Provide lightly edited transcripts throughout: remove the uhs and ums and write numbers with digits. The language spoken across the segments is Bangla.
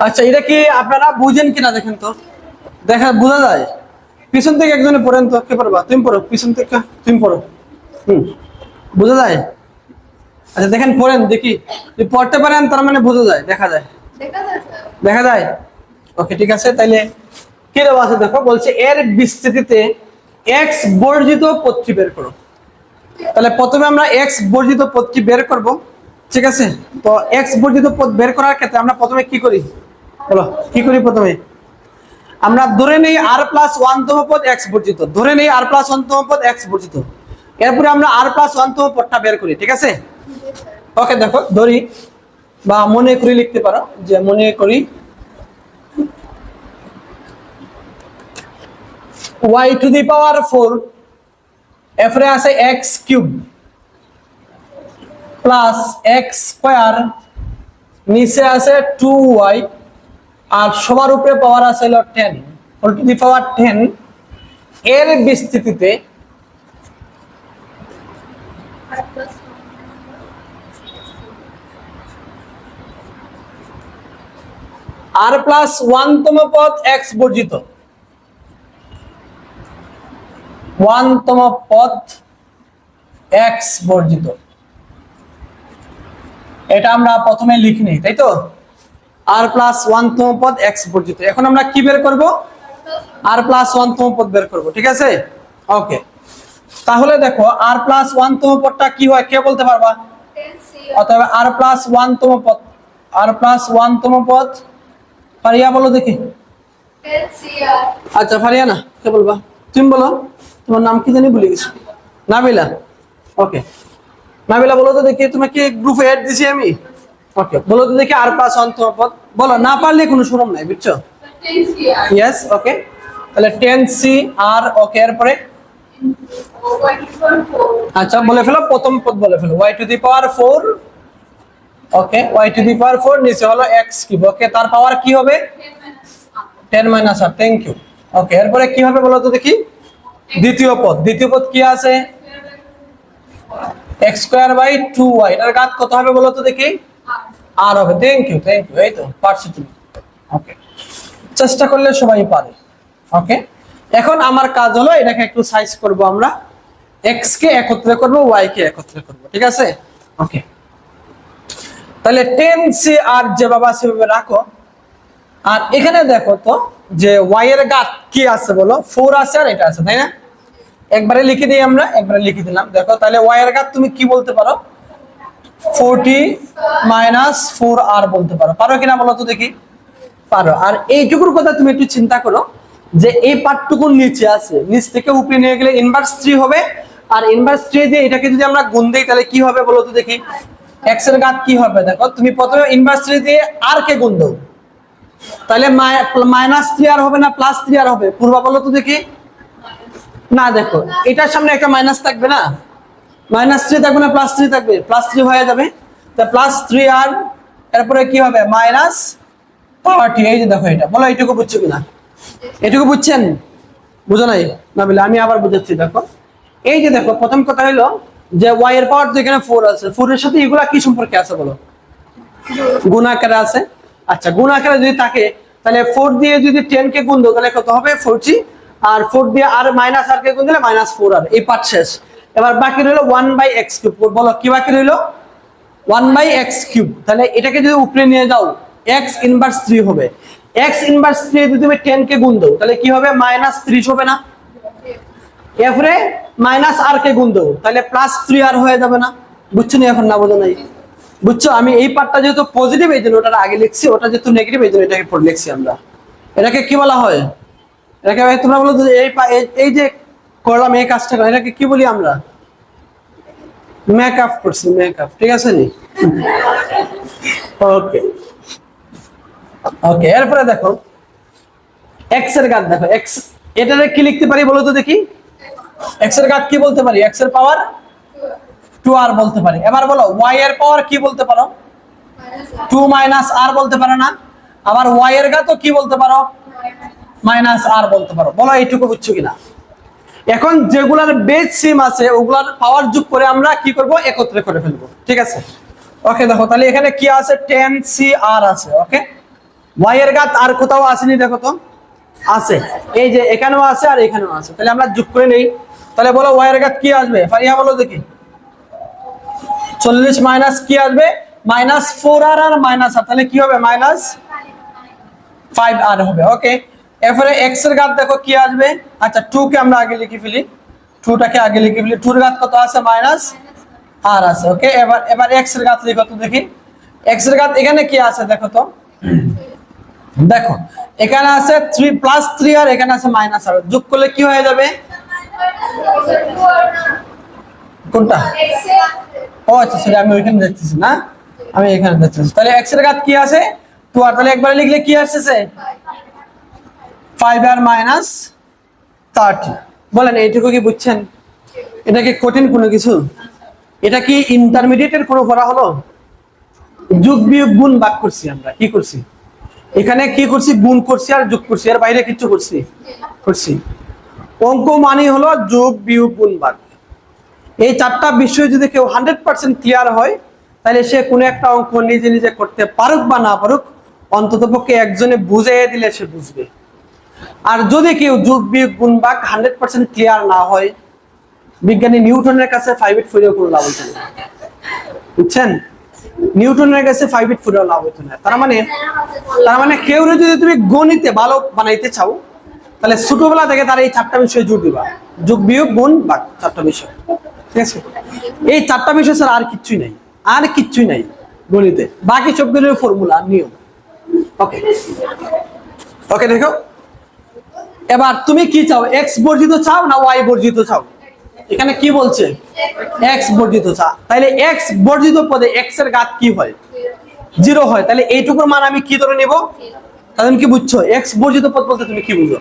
আচ্ছা, এটা কি আপনারা বুঝেন কিনা দেখেন তো, দেখা বোঝা যায়? পিছন থেকে একজনে পড়েন তো, কে পড়বা? তুমি পড়ো, পিছন থেকে তুমি পড়ো। হুম, বোঝা যায়? আচ্ছা দেখেন, পড়েন দেখি, যদি পড়তে পারেন তার মানে বোঝা যায়, দেখা যায়। দেখা যায়। ওকে, ঠিক আছে। তাইলে কি দেওয়া আছে দেখো, বলছে এর বিস্তৃতিতে এক্স বর্জিত পদটি বের করো। তাহলে প্রথমে আমরা এক্স বর্জিত পদটি বের করব, ঠিক আছে? তো এক্স বর্জিত পদ বের করার ক্ষেত্রে আমরা প্রথমে কি করি বলো, কি করি? প্রথমে আমরা ধরে নেই আর প্লাস ওয়ান তম পদ এক্স বর্জিত, ধরে নেই আর প্লাস ওয়ান তম পদ এক্স বর্জিত। এরপরে আমরা আর প্লাস ওয়ান তম পদটা বের করি, ঠিক আছে? ওকে, দেখো ধরি বা মনে করি লিখতে পারো, যে মনে করি y টু দি পাওয়ার 4 এরপরে আছে x cube plus x square, নিচে আছে 2y, আর সবার উপরে পাওয়ার আছে হলো 10 হোল টু দি পাওয়ার 10 এর বিস্তৃতিতে আর প্লাস ওয়ান তম পদ এক্স বর্জিত, ওয়ান তম পদ এক্স বর্জিত, এটা আমরা প্রথমে লিখি নেই, তাই তো? আর প্লাস ওয়ান তম পদ এক্স বর্জিত। এখন আমরা কি বের করব? আর প্লাস ওয়ান তম পদ বের করব, ঠিক আছে? ওকে, তাহলে দেখো আর প্লাস ওয়ান তম পদটা কি হয়, কে বলতে পারবা? অতএব আর প্লাস ওয়ান তম পদ, আর প্লাস ওয়ান তম পদ ফারিয়া বলো দেখি। আচ্ছা ফারিয়া না, কে বলবা? তুমি বলো, তোমার নাম কি জানি ভুলে গেছি। নাবিলা। ওকে, নাবিলা বলো তো দেখি, তোমাকে গ্রুপে অ্যাড দিছি আমি। ওকে, বলো তো দেখি আর প্লাস ওয়ান তম পদ বলো, না পারলে কোনো শরম নাই, বুঝছো? ইয়েস, ওকে। তাহলে 10c আর, ওকে, এরপরে আচ্ছা বলে ফেলো, প্রথম পদ বলে ফেলো, y to the power 4। Okay, y to the power 4, নিচে হলো x কিউব। ওকে, তার পাওয়ার কি হবে? 10 minus r। Thank you. Okay, এরপরে কি হবে বলো তো দেখি? দ্বিতীয় পদ, দ্বিতীয় পদ কি আছে? x স্কয়ার বাই 2y, এটার ঘাত কত হবে বলো তো দেখি? r হবে। থ্যাংক ইউ, থ্যাংক ইউ, এই তো পারছো তুমি। ওকে, চেষ্টা করলে সবাই পারে। ওকে, এখন আমার কাজ হলো এটাকে একটু সাইজ করব আমরা, x কে একত্রে করব, y কে একত্রে করব, ঠিক আছে? ওকে, তাহলে 10c আর যেভাবে আছে সেভাবে রাখো। আর এখানে দেখো তো যে y এর ঘাত কি আছে বলো? 4 আছে আর এটা আছে, তাই না? একবারে লিখে দিই আমরা, একবারে লিখে দিলাম। দেখো তাহলে y এর ঘাত তুমি কি বলতে পারো? 40 মাইনাস 4r বলতে পারো। পারো কিনা বলো তো দেখি? পারো। আর এইটুকুর কথা তুমি একটু চিন্তা করো, যে এই পার্টটুকুর নিচে আছে, নিচ থেকে উপরে নিয়ে গেলে ইনভার্স 3 হবে, আর ইনভার্স 3 দিয়ে এটাকে যদি আমরা গুণ দেই তাহলে কি হবে বলো তো দেখি? x এর ঘাত কি হবে? দেখো তুমি প্রথমে ইনভার্স 3 দিয়ে r কে গুণ দাও, তাহলে মাইনাস 3 আর হবে না প্লাস 3 আর হবে? পূর্বা বলো তো দেখি। না, দেখো এটার সামনে একটা মাইনাস থাকবে না, মাইনাস 3 থাকবে না প্লাস 3 থাকবে? প্লাস 3 হয়ে যাবে, তা প্লাস 3 আর এরপরে কি হবে? মাইনাস 30। এই যে দেখো, এটা বলো এইটুকু বুঝছো কিনা? এটুকু বুঝছেন? বুঝো নাই? না বলে আমি আবার বুঝাচ্ছি। দেখো এই যে দেখো, প্রথম কথা হলো যে y এর পাওয়ার তো এখানে 4 আছে, 4 এর সাথে এগুলা কি সম্পর্কে আছে বলো? গুণ আকারে আছে। আচ্ছা, গুণ আকারে যদি থাকে তাহলে 4 দিয়ে যদি 10 কে গুণ দাও তাহলে কত হবে? 40, আর 4 দিয়ে আর মাইনাস আর কে গুণ দিলে মাইনাস 4 আর। এই পার্ট শেষ। এবার বাকি রইলো 1/x কিউব। বলো কি বাকি রইলো? 1/x cube. তাহলে এটাকে যদি উপরে নিয়ে যাও x ইনভার্স 3 হবে। x ইনভার্স 3 যদি তুমি 10 কে গুণ দাও তাহলে কি হবে? মাইনাস 30 হবে না? এরপরে মাইনাস আর কে গুণ দাও তাহলে প্লাস 3 আর হয়ে যাবে না? বুঝছো না এখন? না বোঝো নাই? বুঝছো? আমি এই পার্টটা যেহেতু পজিটিভ এই জন্য ওটা আগে লিখছি, ওটা যেহেতু নেগেটিভ এই জন্য এটাকে পরে লিখছি আমরা। এটাকে কি বলা হয়? এটাকে তোমরা বলো যে এই যে করলাম এই কাজটা, এটাকে কি বলি আমরা? মেকআপ করছি, মেকআপ, ঠিক আছে নি? ওকে, ওকে, এরপরে দেখো x এর ঘাত। দেখো x, এটারে কি লিখতে পারি বলো তো দেখি? x এর ঘাত কি বলতে পারি? x এর পাওয়ার 2r বলতে পারি। এবার বলো y এর পাওয়ার কি বলতে পারো? 2 মাইনাস r বলতে পারো না? আবার y এর ঘাতও কি বলতে পারো? মাইনাস r বলতে পারো। বলো এইটুকু বুঝছো কিনা? এখন যেগুলার বেস সেম আছে ওগুলার পাওয়ার যোগ করে আমরা কি করব? একত্রে করে ফেলবো, ঠিক আছে? ওকে, দেখো তাহলে এখানে কি আছে? 10cr আছে। ওকে, ওয়াই এর ঘাত আর কোথাও আসেনি দেখো তো, আছে, এই যে এখানেও আছে আর এখানেও আছে, তাহলে আমরা যোগ করে নেই। তাহলে বলো ওয়াই এর ঘাত কি আসবে, ফারিহা বলো দেখি। 40 মাইনাস কি আসবে, মাইনাস 4r আর মাইনাস আর, তাহলে কি হবে মাইনাস 5r হবে। ওকে, এরপরে x এর ঘাত দেখো কি আসবে, আচ্ছা 2 কে আমরা আগে লিখে ফেলি, 2টাকে আগে লিখে ফেলি, 2 এর ঘাত কত আছে মাইনাস r আছে। ওকে, এবার x এর ঘাত লিখো তো দেখি, x এর ঘাত এখানে কি আছে দেখো তো, দেখো এখানে আছে 3 প্লাস 3 আর এখানে আছে মাইনাস আর, যোগ করলে কি হয়ে যাবে, কোনটা, ও আচ্ছা সরি আমি ওইখানে দেখতেছি না, আমি এখানে দেখতেছি। তাহলে x এর ঘাত কি আছে 2 আর, তাহলে একবারে লিখলে কি আসছে 5 আর মাইনাস 30। বলেন এইটুকু কি বুঝছেন, এটা কি কঠিন কোনো কিছু, এটা কি ইন্টারমিডিয়েটের কোনো পড়া হলো, যোগ বিয়োগ গুণ ভাগ করছি আমরা, কি করছি এখানে, কি করছি গুণ করছি আর যোগ করছি, এর বাইরে কিছু করছি। অঙ্ক মানে হলো যোগ বিয়োগ গুণ ভাগ। এই চারটা বিষয় যদি কেউ 100% ক্লিয়ার হয়, তাহলে সে কোনো একটা অঙ্ক নিজে নিজে করতে পারুক বা না পারুক, অন্তত পক্ষে একজনে বুঝিয়ে দিলে সে বুঝবে। আর যদি কেউ যোগ বিয়োগ গুণ ভাগ 100% ক্লিয়ার না হয়, বিজ্ঞানী নিউটনের কাছে 5 ফিট ফুরিয়ে কোনো লাভ হচ্ছে না, বুঝছেন, নিউটনের কাছে 5 ফিট ফুরিয়ে লাভ হচ্ছে না। তার মানে কেউ যদি তুমি গণিতে ভালো বানাইতে চাও, তাহলে ছোটবেলা থেকে তার এই চারটা বিষয়ে জোর দিবা, যোগ বিয়োগ গুণ ভাগ, চারটা বিষয়, ঠিক আছে। এই চারটা বিষয় স্যার আর কিচ্ছুই নাই গণিতে, বাকি সবগুলোর ফর্মুলা নিয়ম। ওকে ওকে, দেখো এবার তুমি কি চাও, এক্স বর্জিত চাও না ওয়াই বর্জিত চাও, এখানে কি বলছে এক্স বর্জিত চাও, তাহলে এক্স বর্জিত পদে এক্স এর ঘাত কি হয় 0 হয়, তাহলে এইটুকুর মান আমি কি ধরে নিব, তাহলে কি বুঝছো এক্স বর্জিত পদ বলতে তুমি কি বুঝো,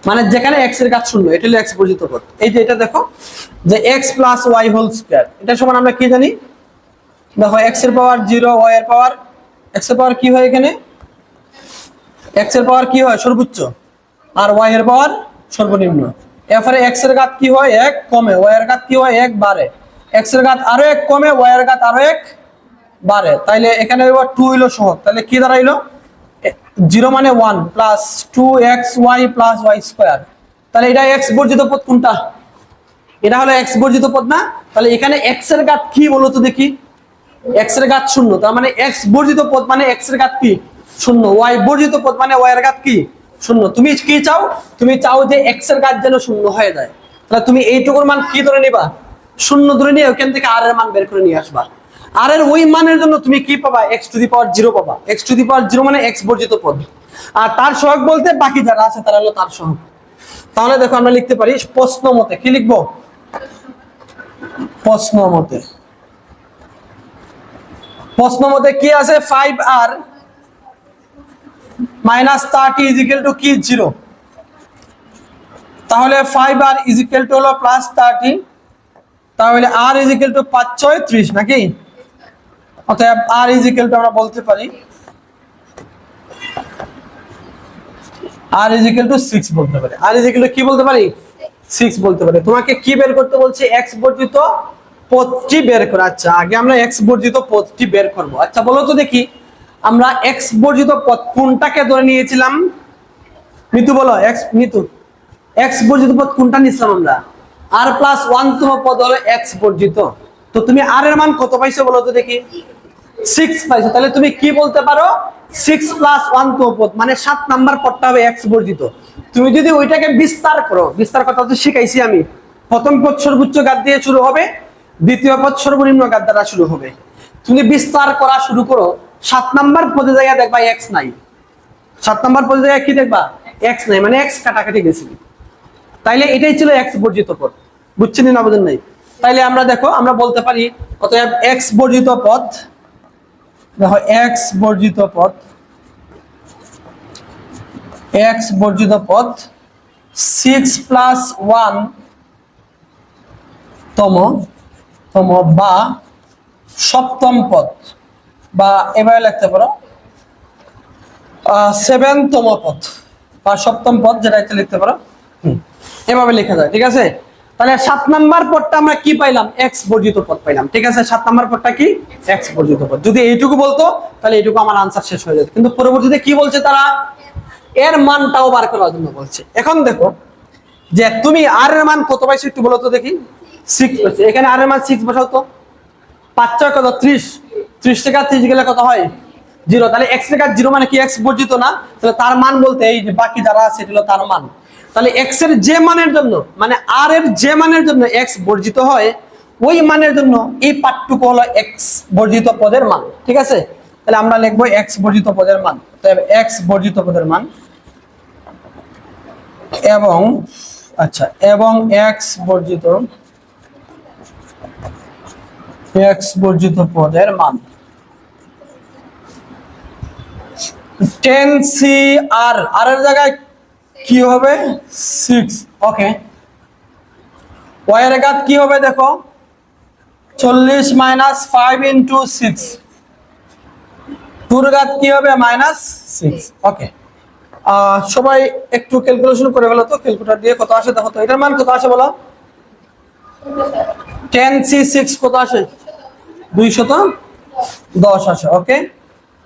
মানে যেখানে এক্স এর ঘাত 0, এটা হলো এক্স বর্জিত পদ। এই যে এটা দেখো যে x plus y whole square, এটা সমান আমরা কি জানি, দেখো এক্স এর পাওয়ার 0, ওয়াই এর পাওয়ার, এক্স এর পাওয়ার কি হয় এখানে, এক্স এর পাওয়ার কি হয় সর্বোচ্চ, আর ওয়াই এর পাওয়ার সর্বনিম্ন। এরপরে এক্স এর ঘাত কি হয় 1 কমে, ওয়াই এর ঘাত কি হয় 1 বাড়ে, এক্স এর ঘাত আরো 1 কমে, ওয়াই এর ঘাত আরো 1 বাড়ে, তাইলে এখানে 2 হইলো সহগ, তাহলে কি দাঁড়াইলো 0 মানে 1 plus 2xy plus y square, তাহলে এটা x বর্জিত পদ কোনটা, এটা হলো x বর্জিত পদ না, তাহলে এখানে x এর ঘাত কি বলো তো দেখি, x এর ঘাত 0, তার মানে x বর্জিত পদ মানে x এর ঘাত কি 0, y বর্জিত পদ মানে y এর ঘাত কি 0। তুমি কি চাও, তুমি চাও যে x এর ঘাত যেন 0 হয়ে যায়, তাহলে তুমি এইটুকুর মান কি ধরে নিবা 0 ধরে নিয়ে ওখান থেকে r এর মান বের করে নিয়ে আসবা, আর এর ওই মানের জন্য তুমি কি পাবা x টু দি পাওয়ার 0 পাবা, x টু দি পাওয়ার 0 মানে x বর্জিত পদ, আর তার সহগ বলতে বাকি যারা আছে তারা হলো তার সহগ। তাহলে দেখো আমরা লিখতে পারি প্রশ্ন মতে, কি লিখবো প্রশ্ন মতে কি আছে 5r minus 30 is equal to কি 0, তাহলে 5r ইজ ইকুয়াল টু হলো প্লাস 30, তাহলে r ইজ ইকুয়াল টু 5 6 30 নাকি, অতএব r ইজ ইকুয়াল টু আমরা বলতে পারি r ইজ ইকুয়াল টু 6 বলতে পারি, r ইজ ইকুয়াল টু কি বলতে পারি 6 বলতে পারি। তোমাকে কি বের করতে বলছে, x বর্জিত পদটি বের করো। আচ্ছা আগে আমরা x বর্জিত পদটি বের করব। আচ্ছা বলো তো দেখি আমরা x বর্জিত পদ কোনটাকে ধরে নিয়েছিলাম, মিতু বলো, মিতু x বর্জিত পদ কোনটা নিছিলাম আমরা, r প্লাস 1 তম পদ হলো x বর্জিত, তো তুমি r এর মান কত পাইছো বলো তো দেখি 6 পাইছো, তাহলে তুমি কি বলতে পারো 6 প্লাস 1 তম পদ মানে 7 নাম্বার পদটা হবে x বর্জিত। তুমি যদি ওইটাকে বিস্তার করো, বিস্তার কথা তো শিখাইছি আমি, প্রথম পদ সর্বোচ্চ ঘাত দিয়ে শুরু হবে, দ্বিতীয় পদ সর্বনিম্ন ঘাত দ্বারা শুরু হবে, তুমি বিস্তার করা শুরু করো, 7 নাম্বার পদের জায়গায় দেখবা x নাই, 7 নাম্বার পদের জায়গায় কি দেখবা x নাই, মানে x কাটাকাটি গেছে, তাইলে এটাই ছিল x বর্জিত পদ, বুঝছেন না বুঝেন নাই, তাইলে আমরা দেখো আমরা বলতে পারি অতএব x বর্জিত পদ, দেখো x বর্জিত পদ, x বর্জিত পদ 6 প্লাস 1 তম বা সপ্তম পদ, বা এভাবে লিখতে পারো 7 তম পদ বা সপ্তম পদ, যেটা একটা লিখতে পারো এভাবে লেখা যায়, ঠিক আছে। তাহলে 7 নাম্বার পদটা আমরা কি পাইলাম? x বর্জিত পদ পাইলাম। ঠিক আছে, 7 নাম্বার পদটা কি? x বর্জিত পদ। যদি এইটুকু বলতো তাহলে এইটুকু আমার আনসার শেষ হয়ে যেত, কিন্তু পরবর্তীতে কি বলছে তারা? এর মানটাও বার করার জন্য বলছে। এখন দেখো যে তুমি r এর মান কত পাইছো একটু বলো তো দেখি। 6 পাইছো, এখানে r এর মান 6 বসাও তো। 5 6 কত? 30, 30 থেকে 30 গেলে কত হয়? 0। তাহলে x থেকে 0 মানে কি? x বর্জিত না? তাহলে তার মান বলতে এই যে বাকি যারা আছে এটা হলো তার মান। তাহলে x এর যে মানের জন্য, মানে r এর যে মানের জন্য x বর্জিত হয়, ওই মানের জন্য এই পার্টটুকু হলো x বর্জিত পদের মান। ঠিক আছে, তাহলে আমরা লিখবো x বর্জিত পদের মান। তাহলে x বর্জিত পদের মান এবং আচ্ছা এবং x বর্জিত পদের মান 10cr, আর এর জায়গায় কি হবে? 6। ওকে, y এর ঘাত কি হবে দেখো? 40 মাইনাস 5 ইন্টু 6, 2 এর ঘাত কি হবে? -6। ওকে, সবাই একটু ক্যালকুলেশন করে ফেলো তো, ক্যালকুলেটর দিয়ে কত আসে দেখো তো। এটার মান কত আসে বলো? 10c6 কত আসে? 210 আসে। ওকে,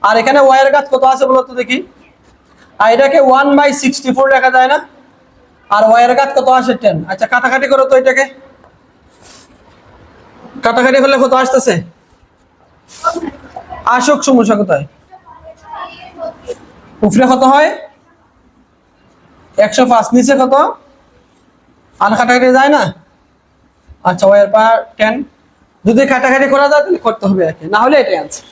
আর এখানে y এর ঘাত কত আছে বলো তো দেখি। আর এটাকে 1/64 লেখা যায় না? আর y এর ঘাত কত আসে? 10। আচ্ছা, কাটাকাটি করো তো, এটাকে কাটাকাটি করলে কত আসতেছে? আসক সমস্যা কোথায়? উপরে কত হয়? 105, নিচে কত? আর কাটাকাটি যায় না? আচ্ছা, y এর পাওয়ার 10 যদি কাটাকাটি করা যায় তাহলে করতে হবে একে, না হলে এটাই আনসার।